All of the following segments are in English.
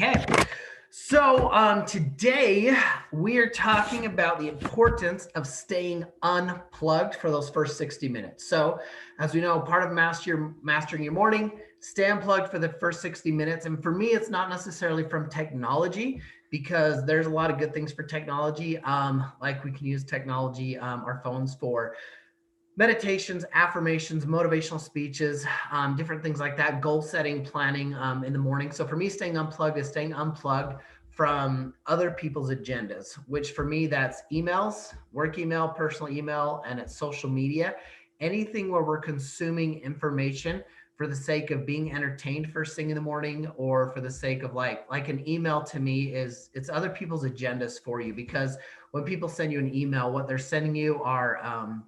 Okay, so today we are talking about the importance of staying unplugged for those first 60 minutes. So, as we know, part of mastering your morning, stay unplugged for the first 60 minutes. And for me, it's not necessarily from technology because there's a lot of good things for technology. Like we can use technology, our phones for meditations, affirmations, motivational speeches, different things like that, goal setting, planning in the morning. So for me, staying unplugged is staying unplugged from other people's agendas, which for me, that's emails, work email, personal email, and it's social media. Anything where we're consuming information for the sake of being entertained first thing in the morning, or for the sake of like an email to me is it's other people's agendas for you, because when people send you an email, what they're sending you are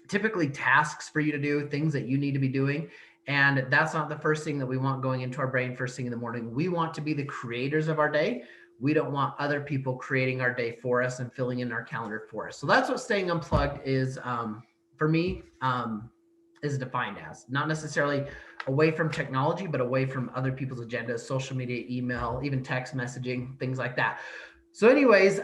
typically tasks for you to do, things that you need to be doing. And that's not the first thing that we want going into our brain first thing in the morning. We want to be the creators of our day. We don't want other people creating our day for us and filling in our calendar for us. So that's what staying unplugged is, for me, is defined as. Not necessarily away from technology, but away from other people's agendas, social media, email, even text messaging, things like that. So anyways,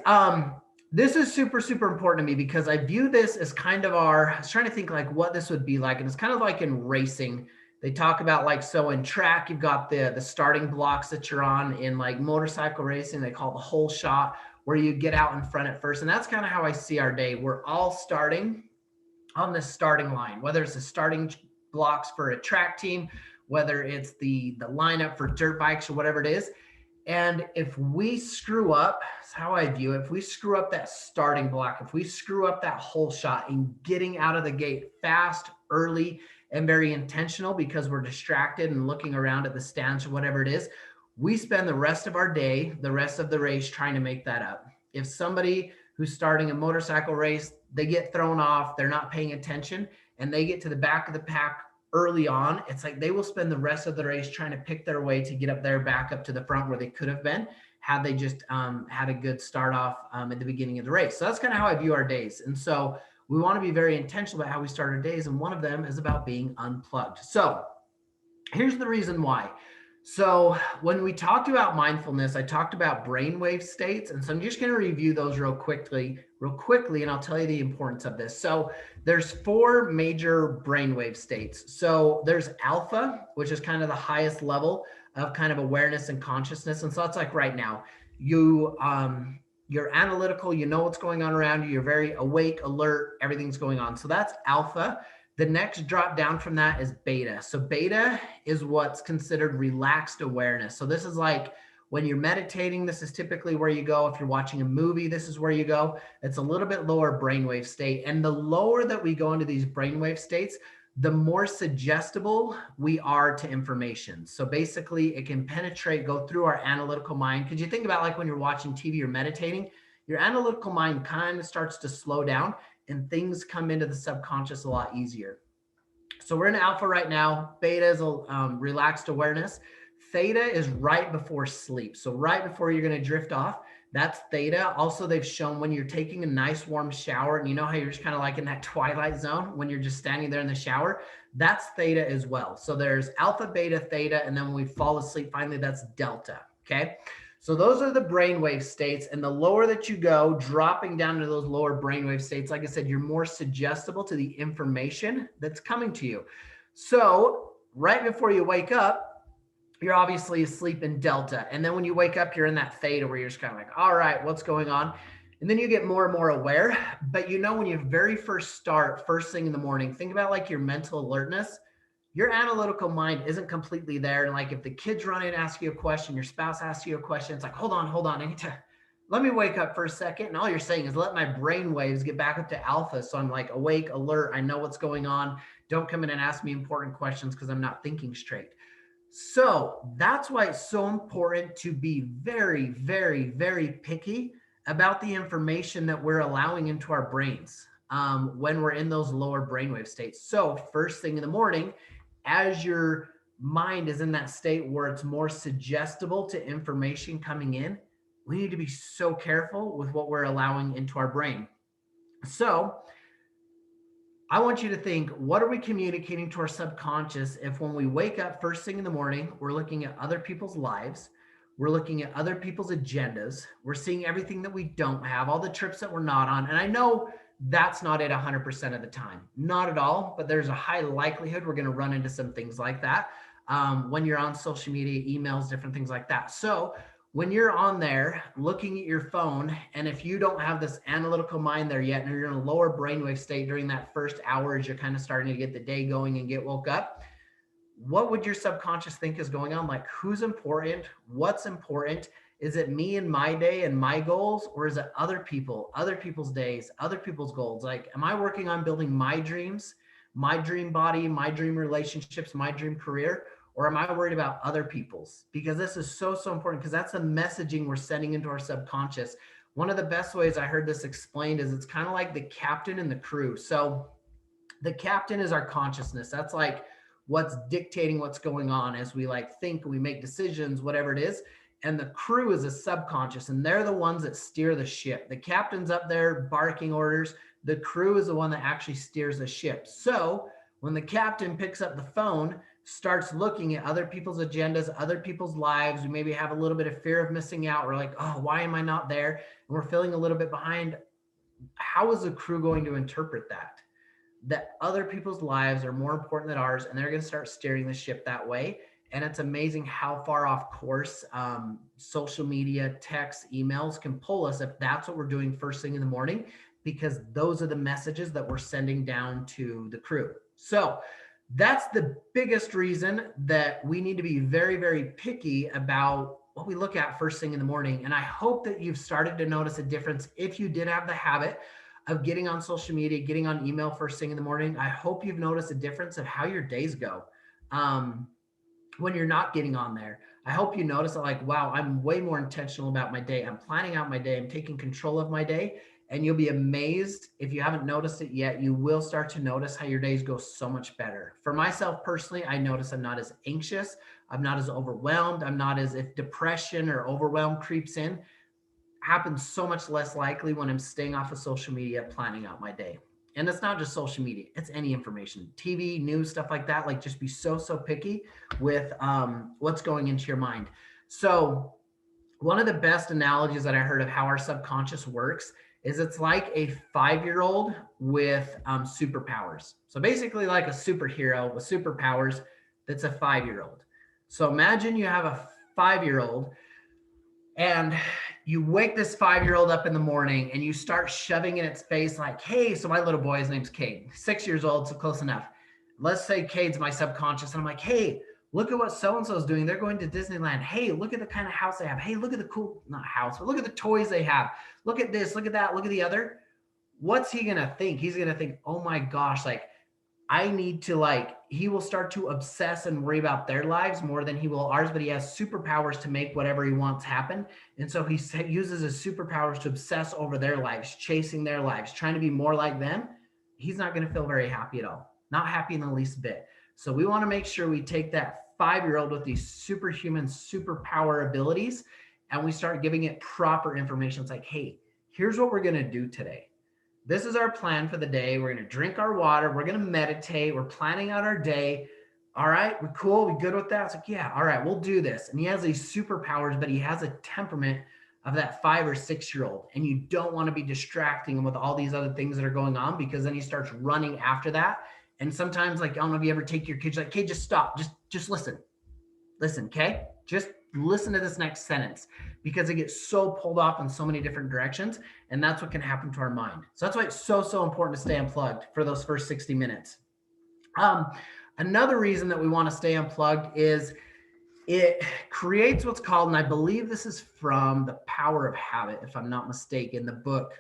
this is super, super important to me because I view this as kind of I was trying to think like what this would be like. And it's kind of like in racing. They talk about like, so in track, you've got the starting blocks that you're on. In like motorcycle racing, they call it the whole shot, where you get out in front at first. And that's kind of how I see our day. We're all starting on the starting line, whether it's the starting blocks for a track team, whether it's the lineup for dirt bikes or whatever it is. And if we screw up, that's how I view it. If we screw up that starting block, if we screw up that whole shot in getting out of the gate fast, early, and very intentional because we're distracted and looking around at the stands or whatever it is, we spend the rest of our day, the rest of the race trying to make that up. If somebody who's starting a motorcycle race, they get thrown off, they're not paying attention, and they get to the back of the pack early on, it's like they will spend the rest of the race trying to pick their way to get up there back up to the front where they could have been had they just had a good start off at the beginning of the race. So that's kind of how I view our days. And so we want to be very intentional about how we start our days. And one of them is about being unplugged. So here's the reason why. So when we talked about mindfulness, I talked about brainwave states. And so I'm just going to review those real quickly, and I'll tell you the importance of this. So there's four major brainwave states. So there's alpha, which is kind of the highest level of kind of awareness and consciousness. And so that's like right now, you're analytical, you know what's going on around you, you're very awake, alert, everything's going on. So that's alpha. The next drop down from that is beta. So beta is what's considered relaxed awareness. So this is like when you're meditating, this is typically where you go. If you're watching a movie, this is where you go. It's a little bit lower brainwave state. And the lower that we go into these brainwave states, the more suggestible we are to information. So basically it can penetrate, go through our analytical mind. Because you think about like when you're watching TV or meditating, your analytical mind kind of starts to slow down and things come into the subconscious a lot easier. So we're in alpha right now. Beta is relaxed awareness. Theta is right before sleep. So right before you're going to drift off, that's theta. Also, they've shown when you're taking a nice warm shower, and you know how you're just kind of like in that twilight zone when you're just standing there in the shower, that's theta as well. So there's alpha, beta, theta, and then when we fall asleep, finally, that's delta. Okay. So those are the brainwave states, and the lower that you go, dropping down to those lower brainwave states, like I said, you're more suggestible to the information that's coming to you. So right before you wake up, you're obviously asleep in delta. And then when you wake up, you're in that theta where you're just kind of like, all right, what's going on? And then you get more and more aware. But you know, when you very first start, first thing in the morning, think about like your mental alertness. Your analytical mind isn't completely there. And like if the kids run in and ask you a question, your spouse asks you a question, it's like, hold on. I need to let me wake up for a second. And all you're saying is let my brain waves get back up to alpha. So I'm like awake, alert. I know what's going on. Don't come in and ask me important questions because I'm not thinking straight. So that's why it's so important to be very, very, very picky about the information that we're allowing into our brains when we're in those lower brainwave states. So first thing in the morning, as your mind is in that state where it's more suggestible to information coming in, we need to be so careful with what we're allowing into our brain. So I want you to think, what are we communicating to our subconscious if when we wake up first thing in the morning, we're looking at other people's lives, We're looking at other people's agendas. We're seeing everything that we don't have, all the trips that we're not on. And I know that's not it 100% of the time, not at all, but there's a high likelihood we're going to run into some things like that when you're on social media, emails, different things like that. So when you're on there looking at your phone, and if you don't have this analytical mind there yet, and you're in a lower brainwave state during that first hour as you're kind of starting to get the day going and get woke up, what would your subconscious think is going on? Like, who's important? What's important? Is it me and my day and my goals? Or is it other people, other people's days, other people's goals? Like, am I working on building my dreams, my dream body, my dream relationships, my dream career? Or am I worried about other people's? Because this is so, so important, because that's the messaging we're sending into our subconscious. One of the best ways I heard this explained is it's kind of like the captain and the crew. So the captain is our consciousness. That's like what's dictating what's going on as we like think, we make decisions, whatever it is. And the crew is a subconscious, and they're the ones that steer the ship. The captain's up there barking orders. The crew is the one that actually steers the ship. So when the captain picks up the phone, starts looking at other people's agendas, other people's lives, we maybe have a little bit of fear of missing out. We're like, oh, why am I not there? And we're feeling a little bit behind. How is the crew going to interpret that? That other people's lives are more important than ours, and they're going to start steering the ship that way. And it's amazing how far off course social media, texts, emails can pull us if that's what we're doing first thing in the morning, because those are the messages that we're sending down to the crew. So that's the biggest reason that we need to be very, very picky about what we look at first thing in the morning. And I hope that you've started to notice a difference if you did have the habit of getting on social media, getting on email first thing in the morning. I hope you've noticed a difference of how your days go when you're not getting on there. I hope you notice that, like, wow, I'm way more intentional about my day. I'm planning out my day. I'm taking control of my day. And you'll be amazed if you haven't noticed it yet. You will start to notice how your days go so much better. For myself personally, I notice I'm not as anxious. I'm not as overwhelmed. I'm not as if depression or overwhelm creeps in. Happens so much less likely when I'm staying off of social media, planning out my day. And it's not just social media, it's any information, TV, news, stuff like that. Like, just be so, so picky with what's going into your mind. So one of the best analogies that I heard of how our subconscious works is it's like a 5-year-old with superpowers. So basically like a superhero with superpowers that's a 5-year-old. So imagine you have a 5-year-old and you wake this 5-year-old up in the morning and you start shoving in its face like, hey, so my little boy, his name's Cade, 6 years old, so close enough. Let's say Cade's my subconscious, and I'm like, hey, look at what so-and-so is doing. They're going to Disneyland. Hey, look at the kind of house they have. Hey, look at the cool, not house, but look at the toys they have. Look at this, look at that, look at the other. What's he going to think? He's going to think, oh my gosh, like, I need to, like, he will start to obsess and worry about their lives more than he will ours, but he has superpowers to make whatever he wants happen. And so he uses his superpowers to obsess over their lives, chasing their lives, trying to be more like them. He's not going to feel very happy at all. Not happy in the least bit. So we want to make sure we take that 5-year-old with these superhuman superpower abilities and we start giving it proper information. It's like, hey, here's what we're going to do today. This is our plan for the day. We're going to drink our water. We're going to meditate. We're planning out our day. All right, we're cool. We good with that? It's like, yeah, all right, we'll do this. And he has these superpowers, but he has a temperament of that 5 or 6-year-old. And you don't want to be distracting him with all these other things that are going on, because then he starts running after that. And sometimes, like, I don't know if you ever take your kids, like, okay, just stop. Just listen. Listen, okay? Just listen to this next sentence, because it gets so pulled off in so many different directions, and that's what can happen to our mind. So that's why it's so, so important to stay unplugged for those first 60 minutes. Another reason that we want to stay unplugged is it creates what's called, and I believe this is from The Power of Habit, if I'm not mistaken, the book.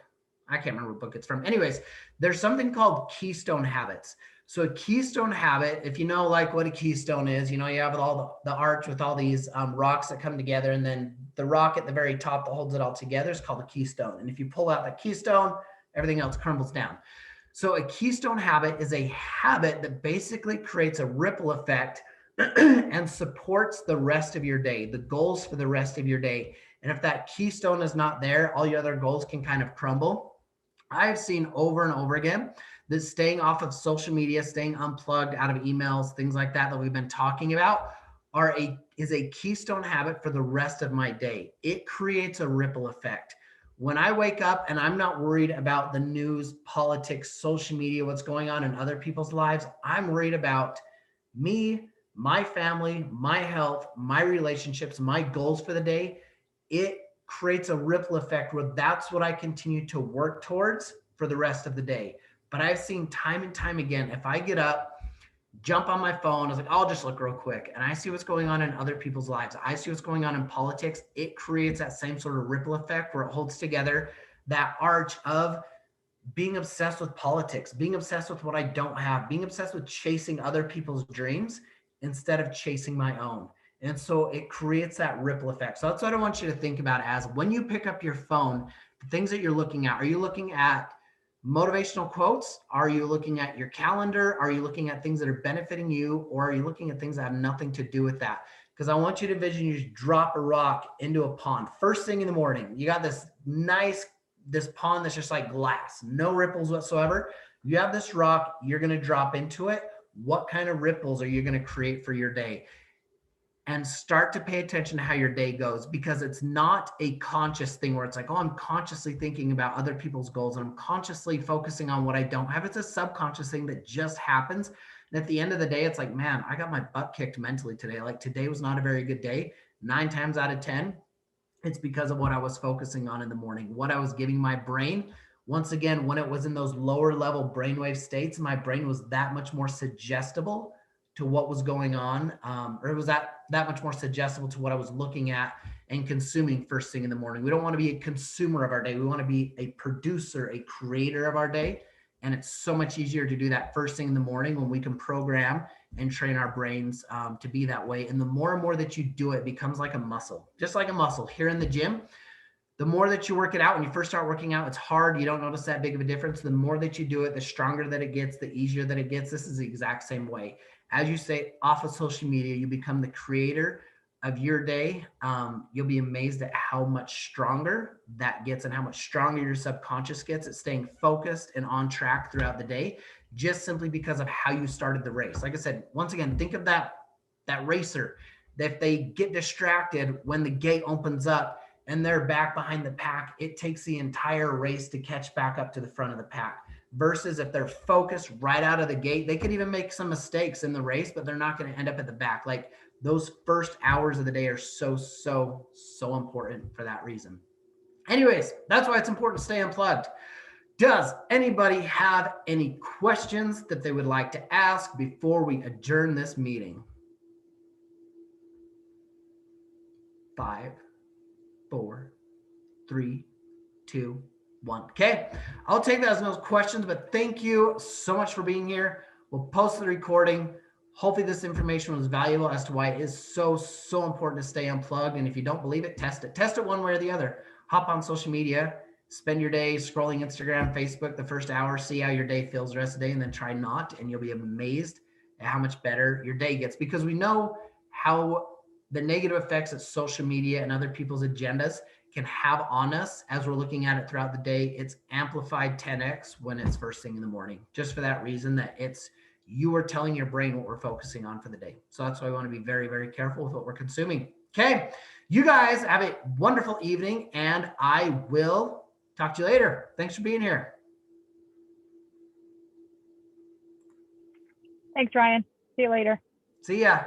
I can't remember what book it's from. Anyways, there's something called Keystone habits. So a keystone habit, if you know like what a keystone is, you have all the arch with all these rocks that come together, and then the rock at the very top that holds it all together is called a keystone. And if you pull out the keystone, everything else crumbles down. So a keystone habit is a habit that basically creates a ripple effect and supports the rest of your day, the goals for the rest of your day. And if that keystone is not there, all your other goals can kind of crumble. I've seen over and over again that staying off of social media, staying unplugged out of emails, things like that we've been talking about, is a keystone habit for the rest of my day. It creates a ripple effect. When I wake up and I'm not worried about the news, politics, social media, what's going on in other people's lives, I'm worried about me, my family, my health, my relationships, my goals for the day. It creates a ripple effect where that's what I continue to work towards for the rest of the day. But I've seen time and time again, if I get up, jump on my phone, I was like, I'll just look real quick, and I see what's going on in other people's lives, I see what's going on in politics, it creates that same sort of ripple effect where it holds together that arch of being obsessed with politics, being obsessed with what I don't have, being obsessed with chasing other people's dreams instead of chasing my own. And so it creates that ripple effect. So that's what I want you to think about as when you pick up your phone, the things that you're looking at. Are you looking at motivational quotes? Are you looking at your calendar? Are you looking at things that are benefiting you? Or are you looking at things that have nothing to do with that? Because I want you to envision you just drop a rock into a pond. First thing in the morning, you got this pond that's just like glass, no ripples whatsoever. You have this rock, you're going to drop into it. What kind of ripples are you going to create for your day? And start to pay attention to how your day goes, because it's not a conscious thing where it's like, oh, I'm consciously thinking about other people's goals and I'm consciously focusing on what I don't have. It's a subconscious thing that just happens. And at the end of the day, it's like, man, I got my butt kicked mentally today. Like today was not a very good day. 9 times out of 10, it's because of what I was focusing on in the morning, what I was giving my brain. Once again, when it was in those lower level brainwave states, my brain was that much more suggestible to what was going on, or it was that much more suggestible to what I was looking at and consuming first thing in the morning. We don't want to be a consumer of our day. We want to be a producer, a creator of our day. And it's so much easier to do that first thing in the morning when we can program and train our brains to be that way. And the more and more that you do it, it becomes like a muscle, just like a muscle here in the gym. The more that you work it out, when you first start working out, it's hard. You don't notice that big of a difference. The more that you do it, the stronger that it gets, the easier that it gets. This is the exact same way. As you say, off of social media, you become the creator of your day. You'll be amazed at how much stronger that gets and how much stronger your subconscious gets at staying focused and on track throughout the day, just simply because of how you started the race. Like I said, once again, think of that racer. If they get distracted when the gate opens up and they're back behind the pack, it takes the entire race to catch back up to the front of the pack. Versus if they're focused right out of the gate, they could even make some mistakes in the race, but they're not going to end up at the back. Like those first hours of the day are so important for that reason. Anyways, that's why it's important to stay unplugged. Does anybody have any questions that they would like to ask before we adjourn this meeting? 5, 4, 3, 2, 1. Okay, I'll take that as no questions, but thank you so much for being here. We'll post the recording. Hopefully this information was valuable as to why it is so important to stay unplugged. And if you don't believe it, test it. Test it one way or the other. Hop on social media, spend your day scrolling Instagram, Facebook the first hour, see how your day feels the rest of the day, and then try not, and you'll be amazed at how much better your day gets, because we know how the negative effects that social media and other people's agendas can have on us as we're looking at it throughout the day. It's amplified 10x when it's first thing in the morning, just for that reason that it's you are telling your brain what we're focusing on for the day. So that's why I want to be very, very careful with what we're consuming. Okay, you guys have a wonderful evening, and I will talk to you later. Thanks for being here. Thanks, Ryan. See you later. See ya.